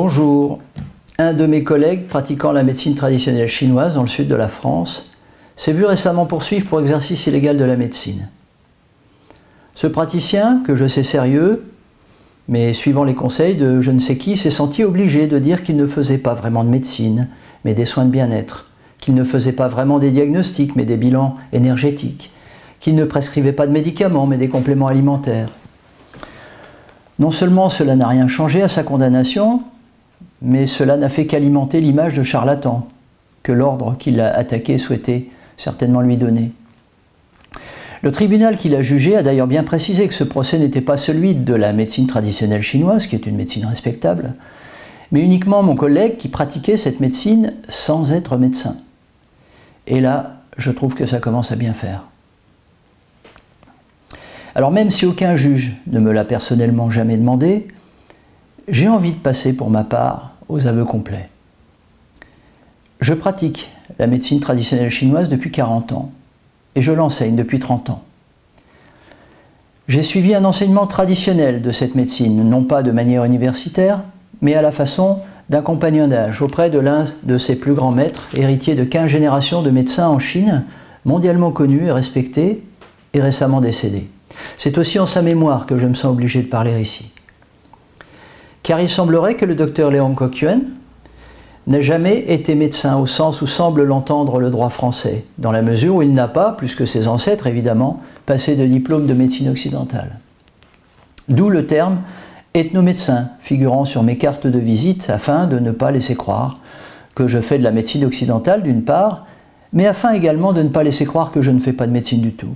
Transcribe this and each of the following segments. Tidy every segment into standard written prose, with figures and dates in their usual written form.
Bonjour. Un de mes collègues pratiquant la médecine traditionnelle chinoise dans le sud de la France s'est vu récemment poursuivre pour exercice illégal de la médecine. Ce praticien, que je sais sérieux, mais suivant les conseils de je ne sais qui, s'est senti obligé de dire qu'il ne faisait pas vraiment de médecine, mais des soins de bien-être, qu'il ne faisait pas vraiment des diagnostics, mais des bilans énergétiques, qu'il ne prescrivait pas de médicaments, mais des compléments alimentaires. Non seulement cela n'a rien changé à sa condamnation, mais cela n'a fait qu'alimenter l'image de charlatan que l'ordre qui l'a attaqué souhaitait certainement lui donner. Le tribunal qui l'a jugé a d'ailleurs bien précisé que ce procès n'était pas celui de la médecine traditionnelle chinoise, qui est une médecine respectable, mais uniquement mon collègue qui pratiquait cette médecine sans être médecin. Et là, je trouve que ça commence à bien faire. Alors même si aucun juge ne me l'a personnellement jamais demandé, j'ai envie de passer pour ma part aux aveux complets. Je pratique la médecine traditionnelle chinoise depuis 40 ans et je l'enseigne depuis 30 ans. J'ai suivi un enseignement traditionnel de cette médecine, non pas de manière universitaire, mais à la façon d'un compagnonnage auprès de l'un de ses plus grands maîtres, héritier de 15 générations de médecins en Chine, mondialement connus et respectés et récemment décédés. C'est aussi en sa mémoire que je me sens obligé de parler ici. Car il semblerait que le docteur Leong Kok-Yuen n'a jamais été médecin au sens où semble l'entendre le droit français, dans la mesure où il n'a pas, plus que ses ancêtres évidemment, passé de diplôme de médecine occidentale. D'où le terme ethnomédecin figurant sur mes cartes de visite afin de ne pas laisser croire que je fais de la médecine occidentale d'une part, mais afin également de ne pas laisser croire que je ne fais pas de médecine du tout.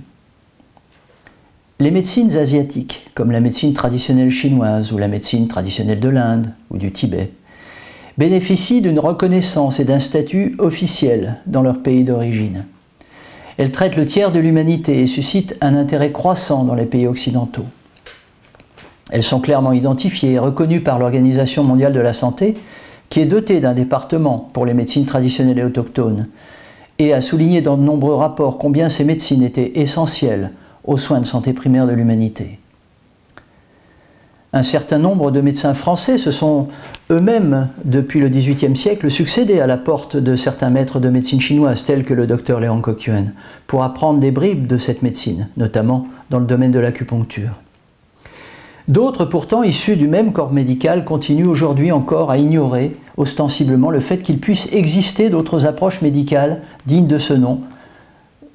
Les médecines asiatiques, comme la médecine traditionnelle chinoise ou la médecine traditionnelle de l'Inde ou du Tibet, bénéficient d'une reconnaissance et d'un statut officiel dans leur pays d'origine. Elles traitent le tiers de l'humanité et suscitent un intérêt croissant dans les pays occidentaux. Elles sont clairement identifiées et reconnues par l'Organisation mondiale de la santé, qui est dotée d'un département pour les médecines traditionnelles et autochtones, et a souligné dans de nombreux rapports combien ces médecines étaient essentielles aux soins de santé primaire de l'humanité. Un certain nombre de médecins français se sont eux-mêmes, depuis le XVIIIe siècle, succédé à la porte de certains maîtres de médecine chinoise, tels que le docteur Leong Kok-Yuen, pour apprendre des bribes de cette médecine, notamment dans le domaine de l'acupuncture. D'autres, pourtant issus du même corps médical, continuent aujourd'hui encore à ignorer ostensiblement le fait qu'il puisse exister d'autres approches médicales dignes de ce nom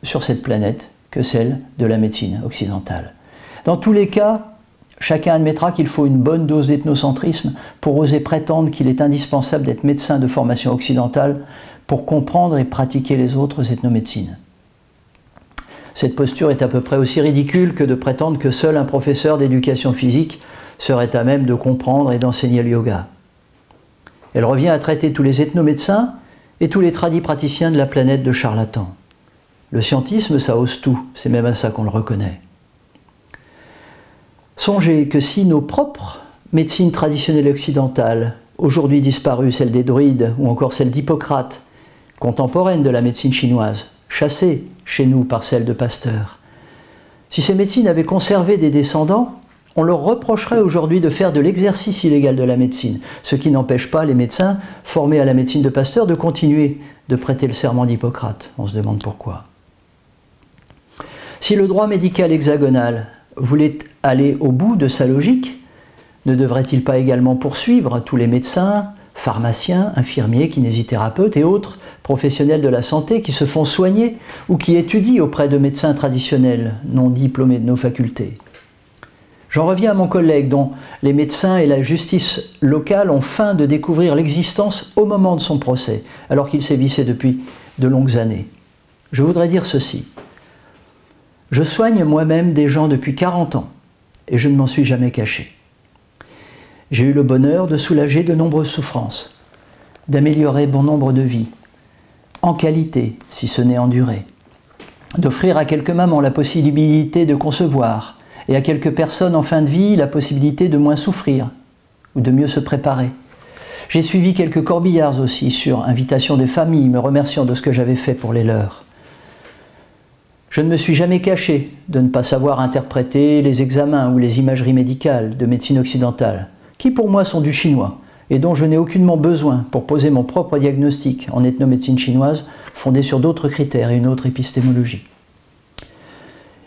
sur cette planète que celle de la médecine occidentale. Dans tous les cas, chacun admettra qu'il faut une bonne dose d'ethnocentrisme pour oser prétendre qu'il est indispensable d'être médecin de formation occidentale pour comprendre et pratiquer les autres ethnomédecines. Cette posture est à peu près aussi ridicule que de prétendre que seul un professeur d'éducation physique serait à même de comprendre et d'enseigner le yoga. Elle revient à traiter tous les ethnomédecins et tous les tradipraticiens de la planète de charlatans. Le scientisme, ça ose tout, c'est même à ça qu'on le reconnaît. Songez que si nos propres médecines traditionnelles occidentales, aujourd'hui disparues, celles des druides ou encore celles d'Hippocrate, contemporaines de la médecine chinoise, chassées chez nous par celles de Pasteur, si ces médecines avaient conservé des descendants, on leur reprocherait aujourd'hui de faire de l'exercice illégal de la médecine, ce qui n'empêche pas les médecins formés à la médecine de Pasteur de continuer de prêter le serment d'Hippocrate. On se demande pourquoi. Si le droit médical hexagonal voulait aller au bout de sa logique, ne devrait-il pas également poursuivre tous les médecins, pharmaciens, infirmiers, kinésithérapeutes et autres professionnels de la santé qui se font soigner ou qui étudient auprès de médecins traditionnels non diplômés de nos facultés? J'en reviens à mon collègue dont les médecins et la justice locale ont feint de découvrir l'existence au moment de son procès, alors qu'il sévissait depuis de longues années. Je voudrais dire ceci. Je soigne moi-même des gens depuis 40 ans et je ne m'en suis jamais caché. J'ai eu le bonheur de soulager de nombreuses souffrances, d'améliorer bon nombre de vies, en qualité, si ce n'est en durée, d'offrir à quelques mamans la possibilité de concevoir et à quelques personnes en fin de vie la possibilité de moins souffrir ou de mieux se préparer. J'ai suivi quelques corbillards aussi sur invitation des familles me remerciant de ce que j'avais fait pour les leurs. Je ne me suis jamais caché de ne pas savoir interpréter les examens ou les imageries médicales de médecine occidentale, qui pour moi sont du chinois, et dont je n'ai aucunement besoin pour poser mon propre diagnostic en ethnomédecine chinoise fondé sur d'autres critères et une autre épistémologie.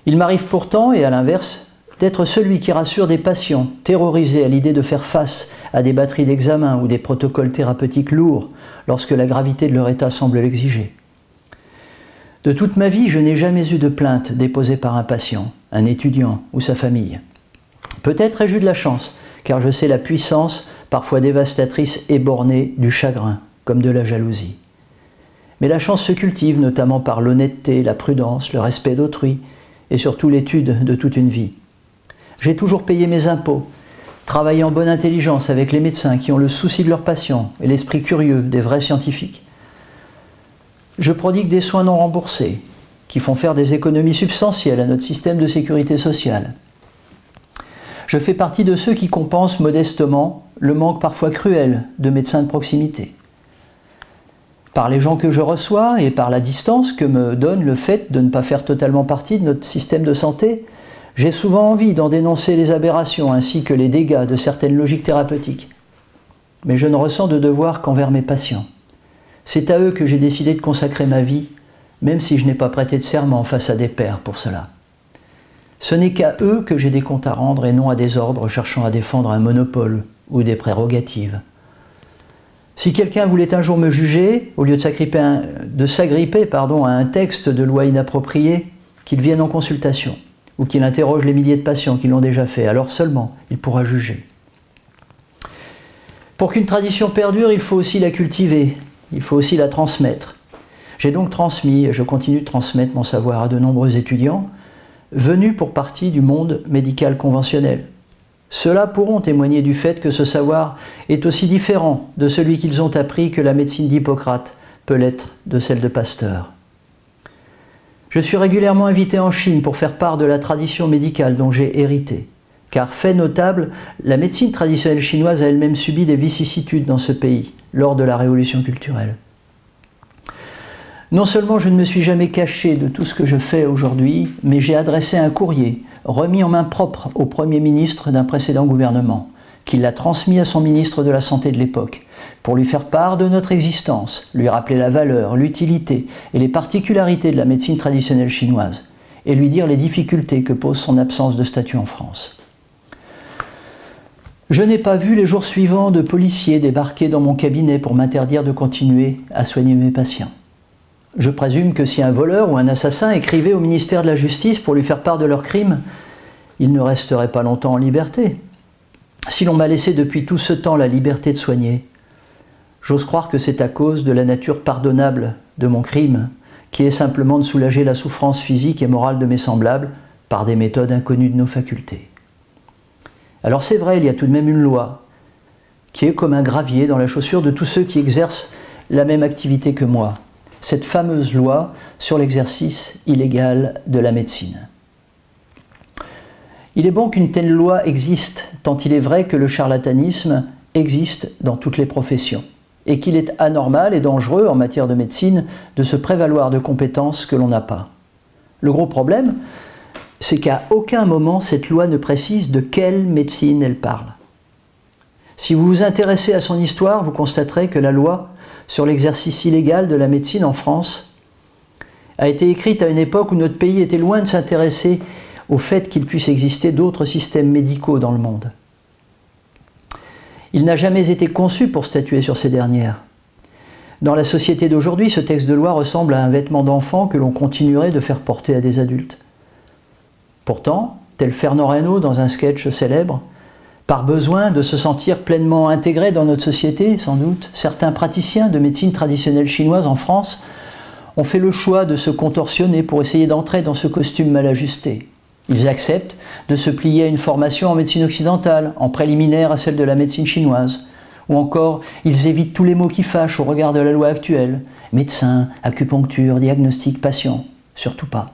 Il m'arrive pourtant, et à l'inverse, d'être celui qui rassure des patients terrorisés à l'idée de faire face à des batteries d'examens ou des protocoles thérapeutiques lourds lorsque la gravité de leur état semble l'exiger. De toute ma vie, je n'ai jamais eu de plainte déposée par un patient, un étudiant ou sa famille. Peut-être ai-je eu de la chance, car je sais la puissance, parfois dévastatrice et bornée, du chagrin, comme de la jalousie. Mais la chance se cultive notamment par l'honnêteté, la prudence, le respect d'autrui, et surtout l'étude de toute une vie. J'ai toujours payé mes impôts, travaillé en bonne intelligence avec les médecins qui ont le souci de leurs patients et l'esprit curieux des vrais scientifiques. Je prodigue des soins non remboursés, qui font faire des économies substantielles à notre système de sécurité sociale. Je fais partie de ceux qui compensent modestement le manque parfois cruel de médecins de proximité. Par les gens que je reçois et par la distance que me donne le fait de ne pas faire totalement partie de notre système de santé, j'ai souvent envie d'en dénoncer les aberrations ainsi que les dégâts de certaines logiques thérapeutiques. Mais je ne ressens de devoir qu'envers mes patients. C'est à eux que j'ai décidé de consacrer ma vie, même si je n'ai pas prêté de serment face à des pairs pour cela. Ce n'est qu'à eux que j'ai des comptes à rendre et non à des ordres cherchant à défendre un monopole ou des prérogatives. Si quelqu'un voulait un jour me juger, au lieu de s'agripper à un texte de loi inapproprié, qu'il vienne en consultation, ou qu'il interroge les milliers de patients qui l'ont déjà fait, alors seulement il pourra juger. Pour qu'une tradition perdure, il faut aussi la cultiver, il faut aussi la transmettre. J'ai donc transmis, et je continue de transmettre mon savoir à de nombreux étudiants, venus pour partie du monde médical conventionnel. Ceux-là pourront témoigner du fait que ce savoir est aussi différent de celui qu'ils ont appris que la médecine d'Hippocrate peut l'être de celle de Pasteur. Je suis régulièrement invité en Chine pour faire part de la tradition médicale dont j'ai hérité. Car, fait notable, la médecine traditionnelle chinoise a elle-même subi des vicissitudes dans ce pays, lors de la révolution culturelle. Non seulement je ne me suis jamais caché de tout ce que je fais aujourd'hui, mais j'ai adressé un courrier, remis en main propre au Premier ministre d'un précédent gouvernement, qui l'a transmis à son ministre de la Santé de l'époque, pour lui faire part de notre existence, lui rappeler la valeur, l'utilité et les particularités de la médecine traditionnelle chinoise, et lui dire les difficultés que pose son absence de statut en France. Je n'ai pas vu les jours suivants de policiers débarquer dans mon cabinet pour m'interdire de continuer à soigner mes patients. Je présume que si un voleur ou un assassin écrivait au ministère de la Justice pour lui faire part de leur crime, il ne resterait pas longtemps en liberté. Si l'on m'a laissé depuis tout ce temps la liberté de soigner, j'ose croire que c'est à cause de la nature pardonnable de mon crime, qui est simplement de soulager la souffrance physique et morale de mes semblables par des méthodes inconnues de nos facultés. Alors c'est vrai, il y a tout de même une loi, qui est comme un gravier dans la chaussure de tous ceux qui exercent la même activité que moi. Cette fameuse loi sur l'exercice illégal de la médecine. Il est bon qu'une telle loi existe, tant il est vrai que le charlatanisme existe dans toutes les professions, et qu'il est anormal et dangereux en matière de médecine de se prévaloir de compétences que l'on n'a pas. Le gros problème, c'est qu'à aucun moment cette loi ne précise de quelle médecine elle parle. Si vous vous intéressez à son histoire, vous constaterez que la loi sur l'exercice illégal de la médecine en France a été écrite à une époque où notre pays était loin de s'intéresser au fait qu'il puisse exister d'autres systèmes médicaux dans le monde. Il n'a jamais été conçu pour statuer sur ces dernières. Dans la société d'aujourd'hui, ce texte de loi ressemble à un vêtement d'enfant que l'on continuerait de faire porter à des adultes. Pourtant, tel Fernand Reynaud dans un sketch célèbre, par besoin de se sentir pleinement intégrés dans notre société, sans doute, certains praticiens de médecine traditionnelle chinoise en France ont fait le choix de se contorsionner pour essayer d'entrer dans ce costume mal ajusté. Ils acceptent de se plier à une formation en médecine occidentale, en préliminaire à celle de la médecine chinoise. Ou encore, ils évitent tous les mots qui fâchent au regard de la loi actuelle. Médecin, acupuncture, diagnostic, patient. Surtout pas.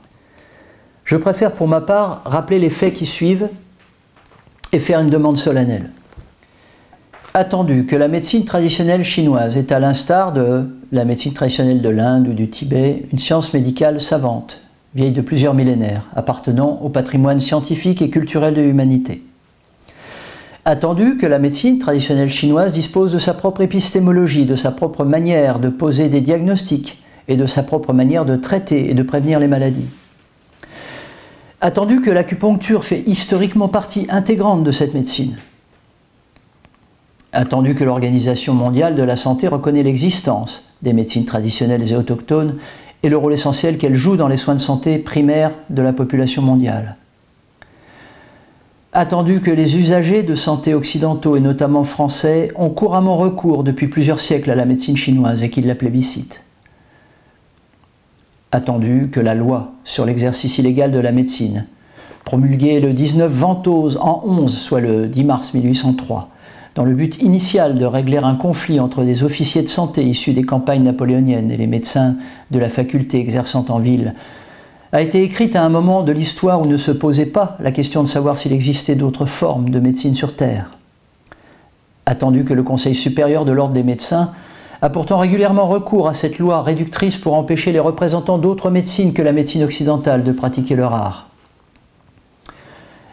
Je préfère pour ma part rappeler les faits qui suivent et faire une demande solennelle. Attendu que la médecine traditionnelle chinoise est, à l'instar de la médecine traditionnelle de l'Inde ou du Tibet, une science médicale savante, vieille de plusieurs millénaires, appartenant au patrimoine scientifique et culturel de l'humanité. Attendu que la médecine traditionnelle chinoise dispose de sa propre épistémologie, de sa propre manière de poser des diagnostics et de sa propre manière de traiter et de prévenir les maladies. Attendu que l'acupuncture fait historiquement partie intégrante de cette médecine. Attendu que l'Organisation mondiale de la santé reconnaît l'existence des médecines traditionnelles et autochtones et le rôle essentiel qu'elles jouent dans les soins de santé primaires de la population mondiale. Attendu que les usagers de santé occidentaux et notamment français ont couramment recours depuis plusieurs siècles à la médecine chinoise et qu'ils la plébiscitent. Attendu que la loi sur l'exercice illégal de la médecine, promulguée le 19 Ventose en 11, soit le 10 mars 1803, dans le but initial de régler un conflit entre des officiers de santé issus des campagnes napoléoniennes et les médecins de la faculté exerçant en ville, a été écrite à un moment de l'histoire où ne se posait pas la question de savoir s'il existait d'autres formes de médecine sur Terre. Attendu que le Conseil supérieur de l'ordre des médecins a pourtant régulièrement recours à cette loi réductrice pour empêcher les représentants d'autres médecines que la médecine occidentale de pratiquer leur art.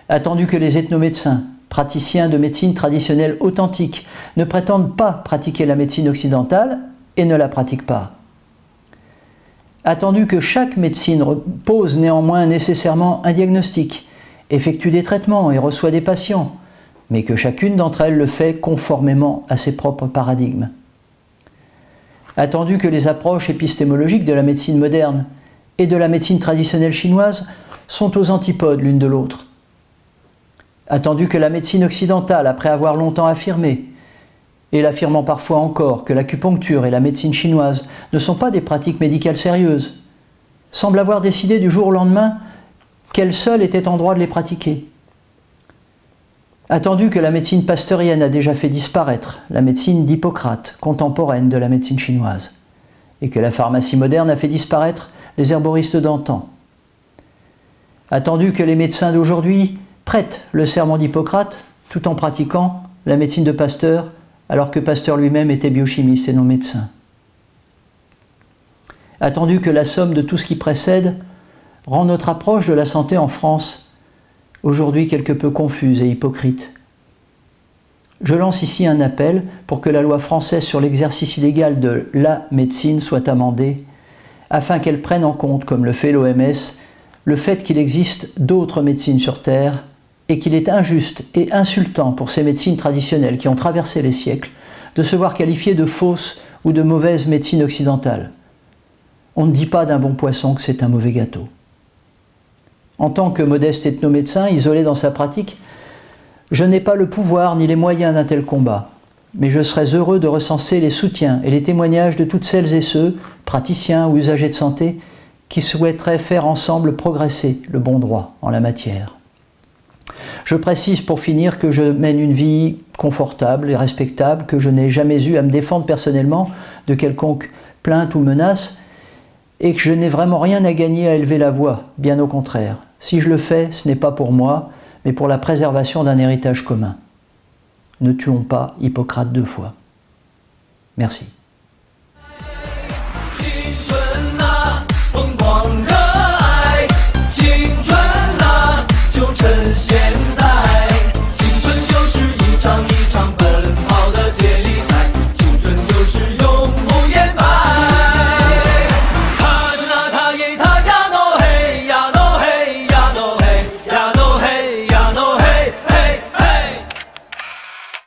Attendu que les ethnomédecins, praticiens de médecine traditionnelle authentique, ne prétendent pas pratiquer la médecine occidentale et ne la pratiquent pas. Attendu que chaque médecine pose néanmoins nécessairement un diagnostic, effectue des traitements et reçoit des patients, mais que chacune d'entre elles le fait conformément à ses propres paradigmes. Attendu que les approches épistémologiques de la médecine moderne et de la médecine traditionnelle chinoise sont aux antipodes l'une de l'autre. Attendu que la médecine occidentale, après avoir longtemps affirmé, et l'affirmant parfois encore, que l'acupuncture et la médecine chinoise ne sont pas des pratiques médicales sérieuses, semble avoir décidé du jour au lendemain qu'elle seule était en droit de les pratiquer. Attendu que la médecine pasteurienne a déjà fait disparaître la médecine d'Hippocrate, contemporaine de la médecine chinoise, et que la pharmacie moderne a fait disparaître les herboristes d'antan. Attendu que les médecins d'aujourd'hui prêtent le serment d'Hippocrate tout en pratiquant la médecine de Pasteur, alors que Pasteur lui-même était biochimiste et non médecin. Attendu que la somme de tout ce qui précède rend notre approche de la santé en France aujourd'hui quelque peu confuse et hypocrite. Je lance ici un appel pour que la loi française sur l'exercice illégal de la médecine soit amendée, afin qu'elle prenne en compte, comme le fait l'OMS, le fait qu'il existe d'autres médecines sur Terre et qu'il est injuste et insultant pour ces médecines traditionnelles qui ont traversé les siècles de se voir qualifiées de fausses ou de mauvaises médecines occidentales. On ne dit pas d'un bon poisson que c'est un mauvais gâteau. En tant que modeste ethnomédecin, isolé dans sa pratique, je n'ai pas le pouvoir ni les moyens d'un tel combat, mais je serais heureux de recenser les soutiens et les témoignages de toutes celles et ceux, praticiens ou usagers de santé, qui souhaiteraient faire ensemble progresser le bon droit en la matière. Je précise pour finir que je mène une vie confortable et respectable, que je n'ai jamais eu à me défendre personnellement de quelconque plainte ou menace, et que je n'ai vraiment rien à gagner à élever la voix, bien au contraire. Si je le fais, ce n'est pas pour moi, mais pour la préservation d'un héritage commun. Ne tuons pas Hippocrate 2 fois. Merci.